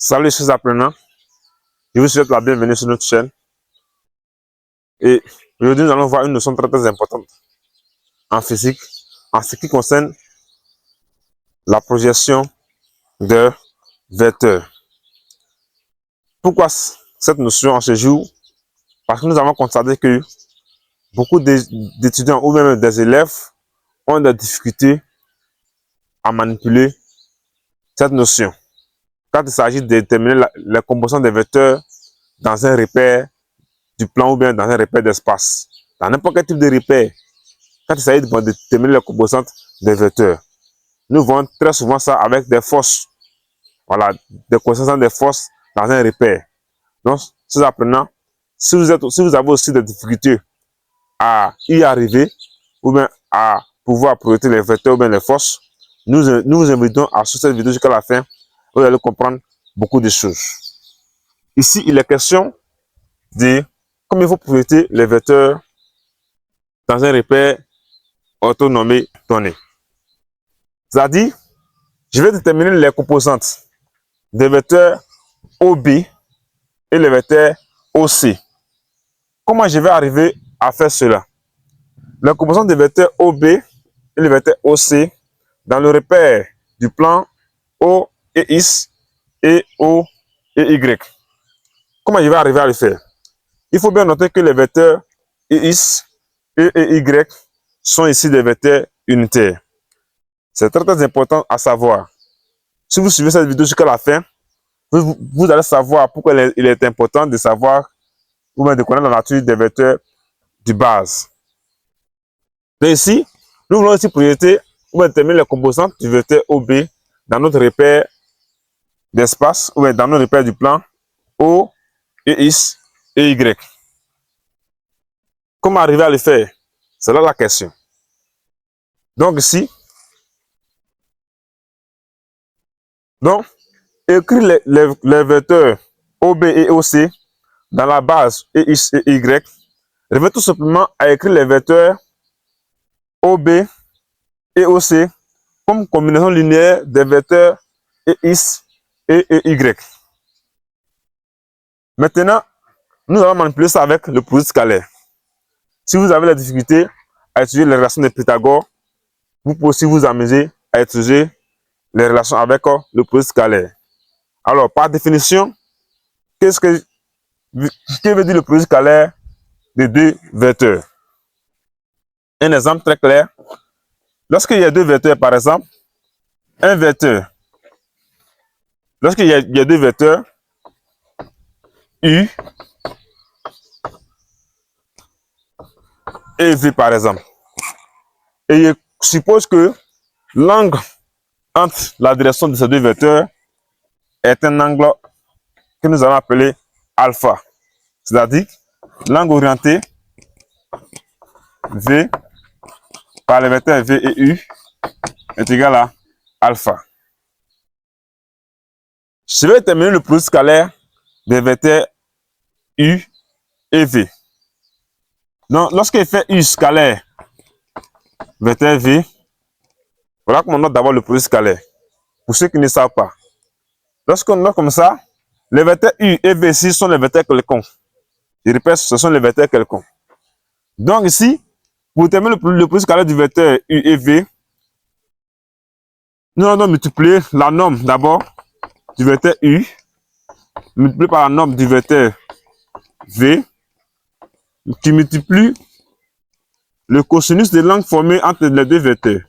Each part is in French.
Salut les chers apprenants, je vous souhaite la bienvenue sur notre chaîne. Et aujourd'hui, nous allons voir une notion très importante en physique en ce qui concerne la projection de vecteurs. Pourquoi cette notion en ce jour? Parce que nous avons constaté que beaucoup d'étudiants ou même des élèves ont des difficultés à manipuler cette notion quand il s'agit de déterminer la composition des vecteurs dans un repère du plan ou bien dans un repère d'espace. Dans n'importe quel type de repère, quand il s'agit de déterminer les composantes des vecteurs, nous voyons très souvent ça avec des forces. Voilà, des connaissances des forces dans un repère. Donc, ces apprenants, si vous avez aussi des difficultés à y arriver, ou bien à pouvoir projeter les vecteurs ou bien les forces, nous vous invitons à suivre cette vidéo jusqu'à la fin. Vous allez comprendre beaucoup de choses. Ici, il est question de comment il faut projeter les vecteurs dans un repère autonomé donné. C'est-à-dire, je vais déterminer les composantes des vecteurs OB et les vecteurs OC. Comment je vais arriver à faire cela? Les composantes des vecteurs OB et les vecteurs OC dans le repère du plan O et X et O et Y. Comment je vais arriver à le faire? Il faut bien noter que les vecteurs X et Y sont ici des vecteurs unitaires. C'est très important à savoir. Si vous suivez cette vidéo jusqu'à la fin, vous allez savoir pourquoi il est important de savoir ou bien de connaître la nature des vecteurs de base. Donc ici, nous voulons aussi projeter ou déterminer les composantes du vecteur OB dans notre repère d'espace ou bien dans notre repère du plan O et X et Y. Comment arriver à le faire? C'est là la question. Donc ici, écrire les vecteurs OB et OC dans la base X et Y revient tout simplement à écrire les vecteurs OB et OC comme combinaison linéaire des vecteurs X et Y. Maintenant, nous allons manipuler ça avec le produit scalaire. Si vous avez la difficulté à étudier les relations de Pythagore, vous pouvez aussi vous amuser à étudier les relations avec le produit scalaire. Alors, par définition, que veut dire le produit scalaire de deux vecteurs? Un exemple très clair. Lorsqu'il y a deux vecteurs, par exemple, un vecteur, lorsqu'il y a deux vecteurs, U et V par exemple, et je suppose que l'angle entre la direction de ces deux vecteurs est un angle que nous allons appeler alpha. C'est-à-dire l'angle orienté V par les vecteurs V et U est égal à alpha. Je vais déterminer le produit scalaire des vecteurs U et V. Donc, lorsqu'il fait U scalaire vecteur V, voilà comment on note d'abord le produit scalaire. Pour ceux qui ne savent pas. Lorsqu'on note comme ça, les vecteurs U et V ici sont les vecteurs quelconques. Je répète, ce sont les vecteurs quelconques. Donc ici, pour déterminer le produit scalaire du vecteur U et V, nous allons multiplier la norme d'abord du vecteur U, multiplié par la norme du vecteur V, qui multiplie le cosinus de l'angle formé entre les deux vecteurs.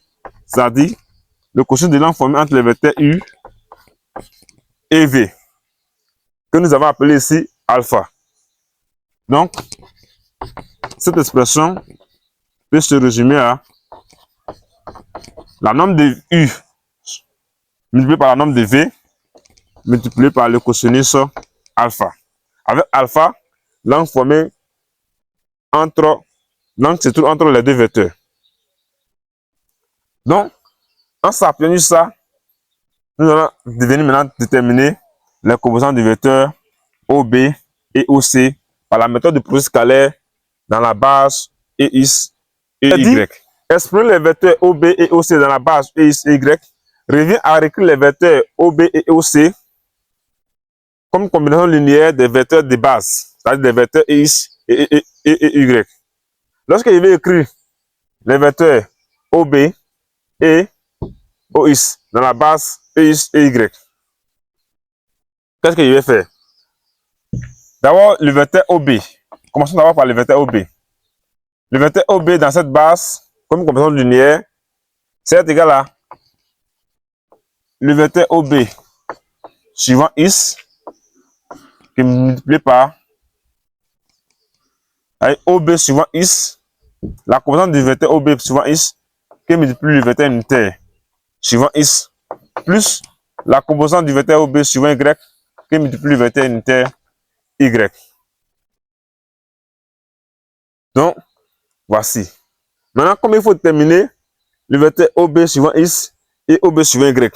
C'est-à-dire le cosinus de l'angle formé entre les vecteurs U et V, que nous avons appelé ici alpha. Donc, cette expression peut se résumer à la norme de U multiplié par la norme de V multiplié par le cosinus alpha. Avec alpha, l'angle formé se trouve entre les deux vecteurs. Donc, en s'appuyant sur ça, nous allons devenir maintenant déterminer les composantes du vecteur OB et OC par la méthode du produit scalaire dans la base EX et Y. Exprimer les vecteurs OB et OC dans la base EX et Y revient à écrire les vecteurs OB et OC comme combinaison linéaire des vecteurs de base, c'est-à-dire des vecteurs x et y. Lorsque je vais écrire les vecteurs OB et OX dans la base EX et Y, qu'est-ce que je vais faire? D'abord, le vecteur OB. Commençons d'abord par le vecteur OB. Le vecteur OB dans cette base, comme combinaison linéaire, c'est égal à le vecteur OB suivant X qui est multiplié par OB suivant X, la composante du vecteur OB suivant X qui multiplie le vecteur unitaire suivant X plus la composante du vecteur OB suivant Y qui multiplie le vecteur unitaire Y. Donc, voici. Maintenant, comme il faut déterminer le vecteur OB suivant X et OB suivant Y,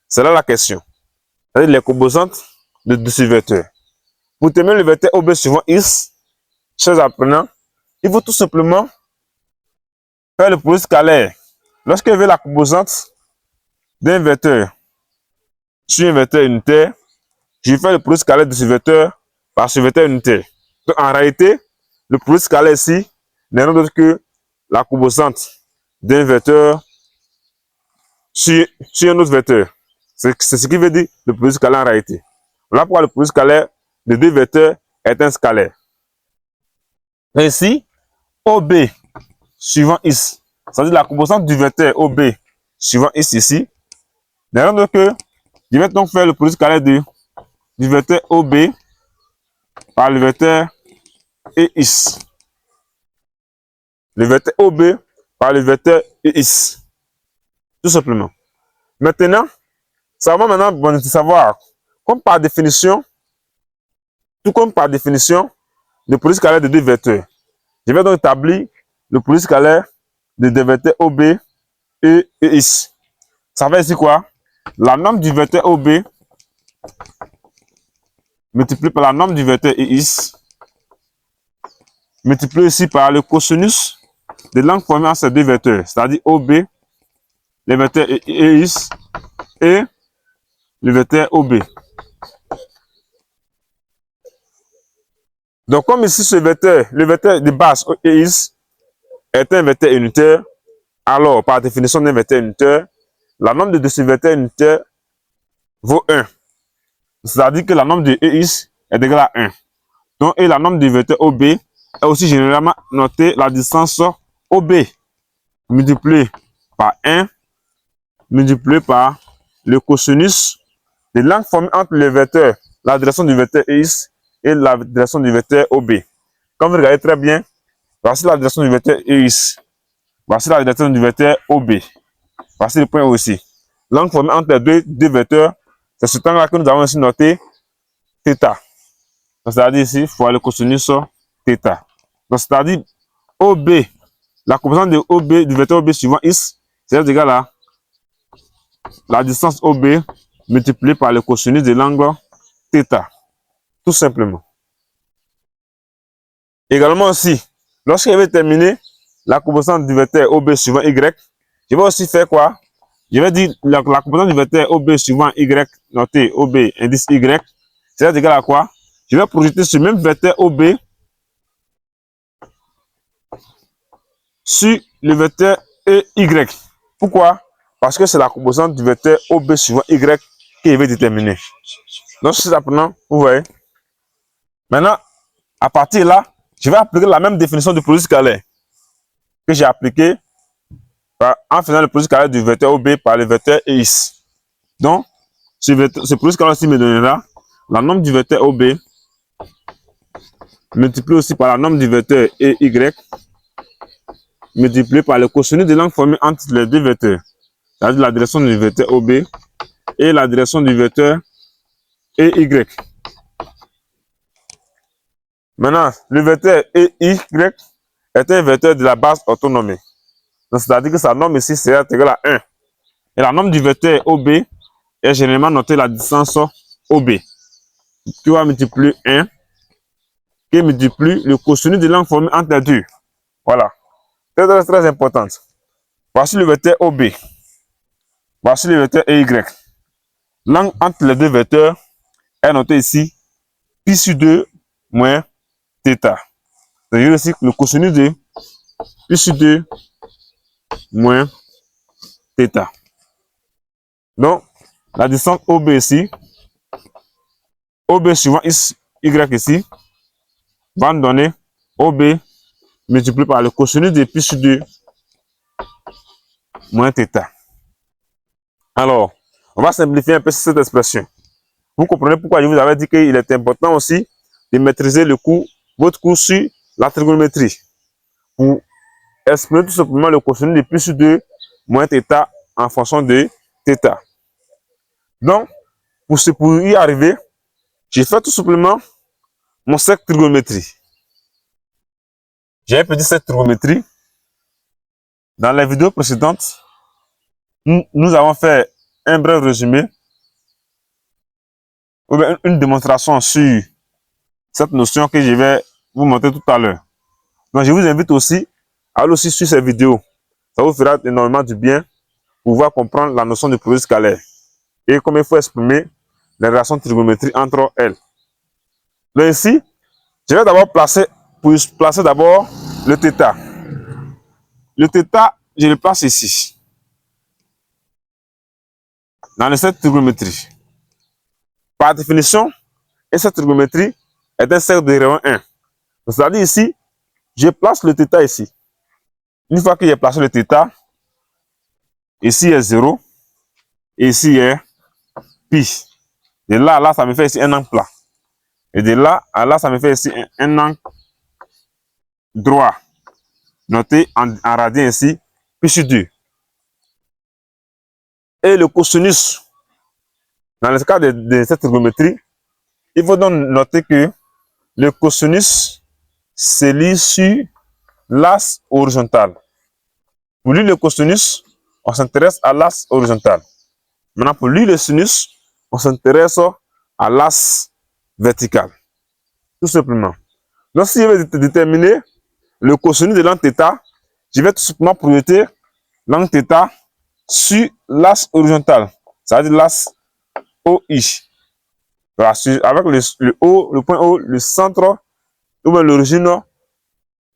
c'est là la question. C'est-à-dire les composantes de ce vecteur. Pour déterminer le vecteur OB suivant X, chers apprenants, il faut tout simplement faire le produit scalaire. Lorsque je veux la composante d'un vecteur sur un vecteur unitaire, je fais le produit scalaire de ce vecteur par ce vecteur unitaire. Donc, en réalité, le produit scalaire ici n'est rien d'autre que la composante d'un vecteur sur un autre vecteur. C'est ce qui veut dire le produit scalaire en réalité. Voilà pourquoi le produit scalaire de deux vecteurs est un scalaire. Ainsi, OB suivant X, c'est-à-dire la composante du vecteur OB suivant X ici, n'est rien d'autre que je vais donc faire le produit scalaire du vecteur OB par le vecteur EX. Le vecteur OB par le vecteur EX. Tout simplement. Maintenant, ça va maintenant bon de savoir, comme par définition, tout comme par définition, le produit scalaire de deux vecteurs. Je vais donc établir le produit scalaire de deux vecteurs OB et EX. Ça veut dire quoi? La norme du vecteur OB multiplié par la norme du vecteur EX multiplié ici par le cosinus de l'angle formé entre ces deux vecteurs, c'est-à-dire OB, le vecteur EX et le vecteur OB. Donc, comme ici, ce vecteur, le vecteur de base EX est un vecteur unitaire, alors, par définition d'un vecteur unitaire, la norme de ce vecteur unitaire vaut 1. C'est-à-dire que la norme de EX est égale à 1. Donc, et la norme du vecteur OB est aussi généralement notée la distance OB multipliée par 1 multiplié par le cosinus de l'angle formé entre le vecteur, la direction du vecteur EX et la direction du vecteur OB. Comme vous regardez très bien, voici la direction du vecteur EX. Voici la direction du vecteur OB. Voici le point aussi. L'angle formé entre les deux vecteurs, c'est ce temps-là que nous avons ici noté θ. C'est-à-dire ici, fois le cosinus θ. Donc, c'est-à-dire OB, la composante de OB, du vecteur OB suivant X, c'est égal à la distance OB multipliée par le cosinus de l'angle θ. Tout simplement. Également aussi, lorsque je vais terminer la composante du vecteur OB suivant Y, je vais aussi faire quoi? Je vais dire la composante du vecteur OB suivant Y, noté OB indice Y, c'est égal à quoi? Je vais projeter ce même vecteur OB sur le vecteur EY. Pourquoi? Parce que c'est la composante du vecteur OB suivant Y que je vais déterminer. Donc, c'est apprenant, vous voyez. Maintenant, à partir de là, je vais appliquer la même définition du produit scalaire que j'ai appliqué en faisant le produit scalaire du vecteur OB par le vecteur EX. Donc, ce produit scalaire aussi me donnera la norme du vecteur OB multiplié aussi par la norme du vecteur EY multiplié par le cosinus de l'angle formé entre les deux vecteurs, c'est-à-dire la direction du vecteur OB et la direction du vecteur EY. Maintenant, le vecteur EY est un vecteur de la base orthonormée. C'est-à-dire que sa norme ici sera égale à 1. Et la norme du vecteur OB est généralement notée la distance OB, qui va multiplier 1, qui multiplie le cosinus de l'angle formé entre les deux. Voilà. Très importante. Voici le vecteur OB. Voici le vecteur EY. L'angle entre les deux vecteurs est noté ici pi sur 2 moins θ. C'est-à-dire aussi le cosinus de pi sur 2 moins θ. Donc, la distance OB ici, OB suivant Y ici, va nous donner OB multiplié par le cosinus de pi sur 2 moins θ. Alors, on va simplifier un peu cette expression. Vous comprenez pourquoi je vous avais dit qu'il est important aussi de maîtriser votre cours sur la trigonométrie. Pour exprimer tout simplement le cosinus de pi sur 2 moins θ en fonction de θ. Donc, pour y arriver, j'ai fait tout simplement mon cercle trigonométrie. J'ai un petit cercle trigonométrie. Dans les vidéos précédentes, nous avons fait un bref résumé ou bien une démonstration sur cette notion que je vais vous montrer tout à l'heure. Donc, je vous invite aussi à aller aussi sur ces vidéos. Ça vous fera énormément du bien pour pouvoir comprendre la notion de produit scalaire et comment il faut exprimer les relations de trigonométrie entre elles. Donc ici, je vais d'abord placer d'abord le θ. Le θ, je le place ici, dans le cercle trigonométrie. Par définition, cette trigonométrie est un cercle de rayon 1. C'est-à-dire ici, je place le θ ici. Une fois que j'ai placé le θ, ici est 0, et ici est pi. De là à là, ça me fait ici un angle plat. Et de là à là, ça me fait ici un angle droit. Notez en radian ici, pi sur 2. Et le cosinus, dans le cas de cette trigonométrie, il faut donc noter que le cosinus se lit sur l'axe horizontal. Pour lire le cosinus, on s'intéresse à l'axe horizontal. Maintenant, pour lire le sinus, on s'intéresse à l'axe vertical. Tout simplement. Donc, si je veux déterminer le cosinus de l'angle θ, je vais tout simplement projeter l'angle θ sur l'axe horizontal, c'est-à-dire l'axe OI. Voilà, avec le point O, le centre ou bien l'origine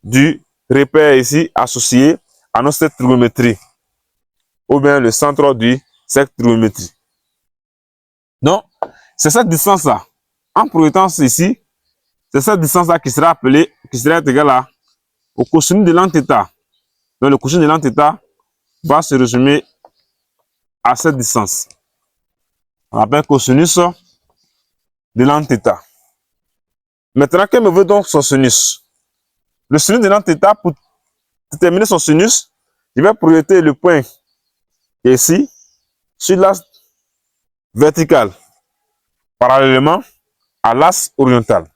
du repère ici associé à notre cercle trigonométrie, ou bien le centre du cercle trigonométrie. Donc, c'est cette distance-là. En projetant ici, c'est cette distance-là qui sera égale au cosinus de l'angle θ. Donc, le cosinus de l'angle θ va se résumer à cette distance. On appelle cosinus de l'angle θ. Maintenant, quel me veut donc son sinus? Le sinus de l'angle θ, pour déterminer son sinus, je vais projeter le point ici sur l'axe vertical, parallèlement à l'axe horizontal.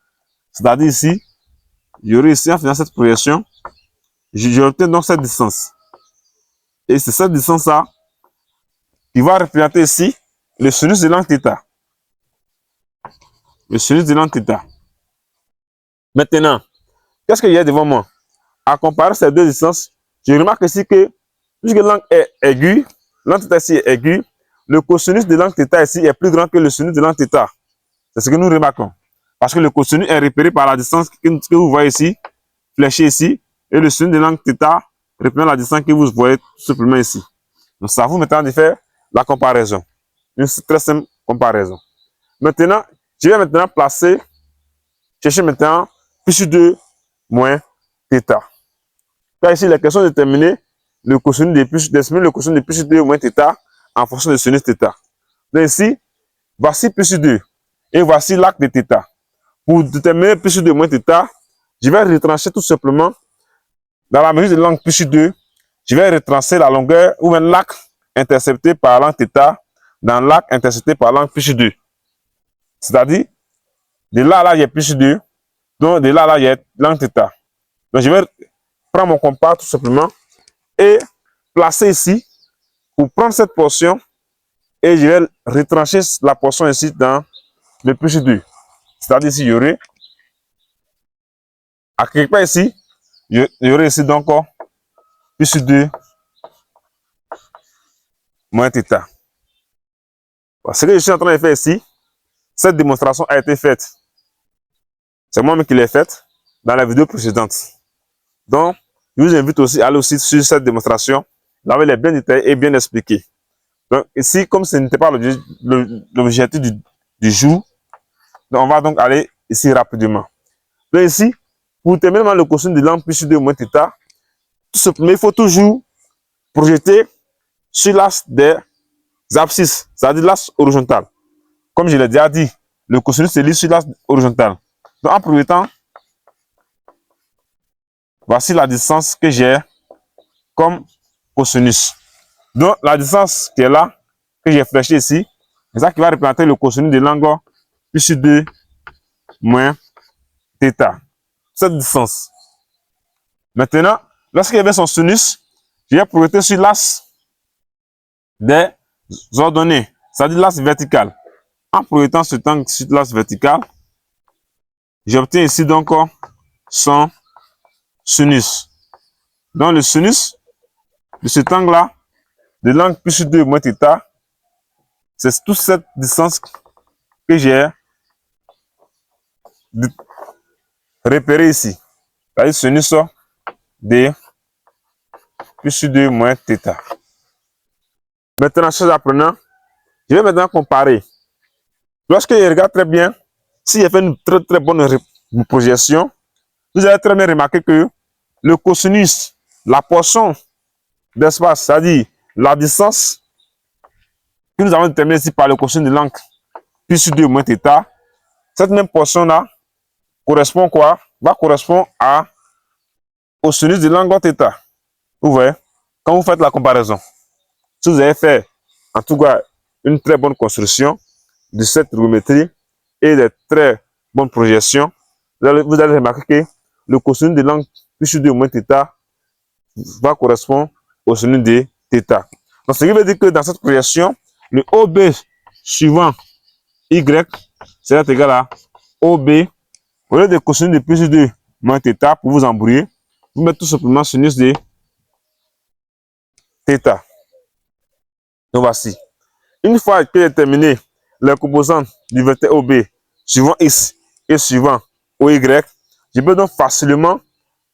C'est-à-dire ici, il y aurait ici, en faisant cette projection, j'obtiens donc cette distance. Et c'est cette distance-là qui va représenter ici le sinus de l'angle θ. Le sinus de l'angle θ. Maintenant, qu'est-ce qu'il y a devant moi? À comparer ces deux distances, je remarque ici que, puisque l'angle est aigu, l'angle θ ici est aigu, le cosinus de l'angle θ ici est plus grand que le sinus de l'angle θ. C'est ce que nous remarquons. Parce que le cosinus est repéré par la distance que vous voyez ici, fléchée ici, et le sinus de l'angle θ représente la distance que vous voyez tout simplement ici. Donc, ça vous maintenant de faire la comparaison. Une très simple comparaison. Maintenant, je vais maintenant chercher maintenant pi sur 2 moins θ. Car ici, la question de déterminer le cosinus de pi sur 2 moins θ en fonction de sinus θ. Donc ici, voici pi sur 2 et voici l'arc de θ. Pour déterminer pi sur 2 moins θ, je vais retrancher tout simplement dans la mesure de l'angle pi sur 2, je vais retrancher la longueur ou même l'arc intercepté par l'angle θ dans l'arc intercepté par l'angle pi sur 2. C'est-à-dire, de là à là, il y a pi sur 2, donc de là à là, il y a l'angle θ. Donc je vais prendre mon compas tout simplement et placer ici pour prendre cette portion et je vais retrancher la portion ici dans le pi sur 2. C'est-à-dire ici, il y aurait à quelque part ici, il y aurait ici donc pi sur 2 moins θ. Ce que je suis en train de faire ici, cette démonstration a été faite C'est moi-même qui l'ai faite dans la vidéo précédente. Donc, je vous invite aussi à aller aussi sur cette démonstration. Là, elle est bien détaillée et bien expliquée. Donc, ici, comme ce n'était pas l'objectif du jour, donc on va donc aller ici rapidement. Donc ici, pour terminer le costume de lampe plus 2 moins θ, tout simplement, il faut toujours projeter sur l'axe des abscisses, c'est-à-dire l'axe horizontal. Comme je l'ai déjà dit, le cosinus se lit sur l'axe horizontal. Donc en projetant, voici la distance que j'ai comme cosinus. Donc la distance qui est là, que j'ai fléchée ici, c'est ça qui va représenter le cosinus de l'angle pi sur 2 moins θ. Cette distance. Maintenant, lorsqu'il y avait son sinus, je vais projeter sur l'axe des ordonnées, c'est-à-dire l'axe vertical. En projetant ce angle sur l'axe vertical, j'obtiens ici donc son sinus. Donc le sinus de cet angle-là, de l'angle pi sur 2 moins θ, c'est toute cette distance que j'ai repérée ici. C'est-à-dire sinus de pi sur 2 moins θ. Maintenant, chers apprenants, je vais maintenant comparer. Lorsque je regarde très bien, si j'ai fait une très bonne projection, vous allez très bien remarquer que le cosinus, la portion d'espace, c'est-à-dire la distance que nous avons déterminée ici par le cosinus de l'angle pi sur 2 moins θ, cette même portion-là correspond quoi? Va correspondre au sinus de l'angle θ. Vous voyez? Quand vous faites la comparaison, si vous avez fait en tout cas une très bonne construction de cette trigonométrie et de très bonnes projections, vous allez remarquer que le cosinus de l'angle pi sur 2 moins θ va correspondre au sinus de θ. Donc, ce qui veut dire que dans cette projection, le OB suivant Y sera égal à OB. Au lieu de cosinus de pi sur 2 moins θ pour vous embrouiller, vous mettez tout simplement sinus de θ. Donc voici. Une fois que j'ai terminé les composantes du vecteur OB suivant X et suivant OY, je peux donc facilement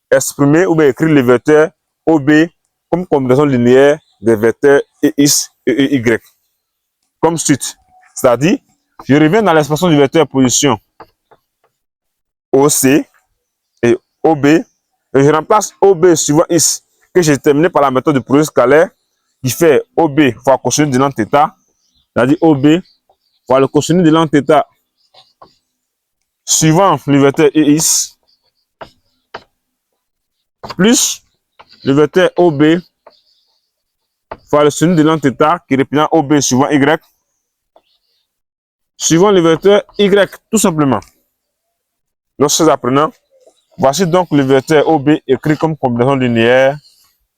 exprimer ou bien écrire le vecteur OB comme combinaison linéaire des vecteurs X et Y. Comme suite. C'est-à-dire, je reviens dans l'expression du vecteur position OC et OB et je remplace OB suivant X que j'ai terminé par la méthode de produit scalaire qui fait OB fois cosinus de l'angle θ, c'est-à-dire OB fois le cosinus de l'angle θ suivant le vecteur X plus le vecteur OB fois le sinus de l'angle θ qui représente OB suivant Y suivant le vecteur Y tout simplement. Donc, chers apprenants, voici donc le vecteur OB écrit comme combinaison linéaire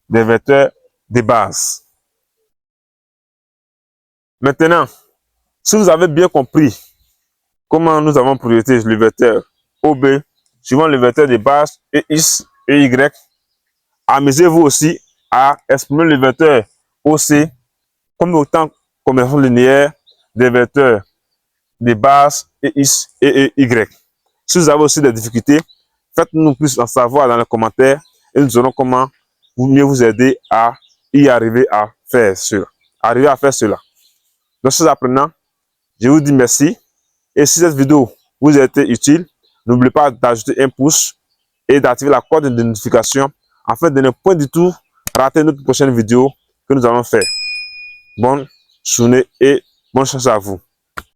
des vecteurs de base. Maintenant, si vous avez bien compris comment nous avons projeté le vecteur OB suivant le vecteur de base X et Y, amusez-vous aussi à exprimer le vecteur OC comme autant combinaison linéaire des vecteurs de base X et Y. Si vous avez aussi des difficultés, faites-nous plus en savoir dans les commentaires et nous saurons comment mieux vous aider à y arriver à faire cela. Donc, chers apprenants, je vous dis merci. Et si cette vidéo vous a été utile, n'oubliez pas d'ajouter un pouce et d'activer la cloche de notification afin de ne point du tout rater notre prochaine vidéo que nous allons faire. Bonne journée et bonne chance à vous.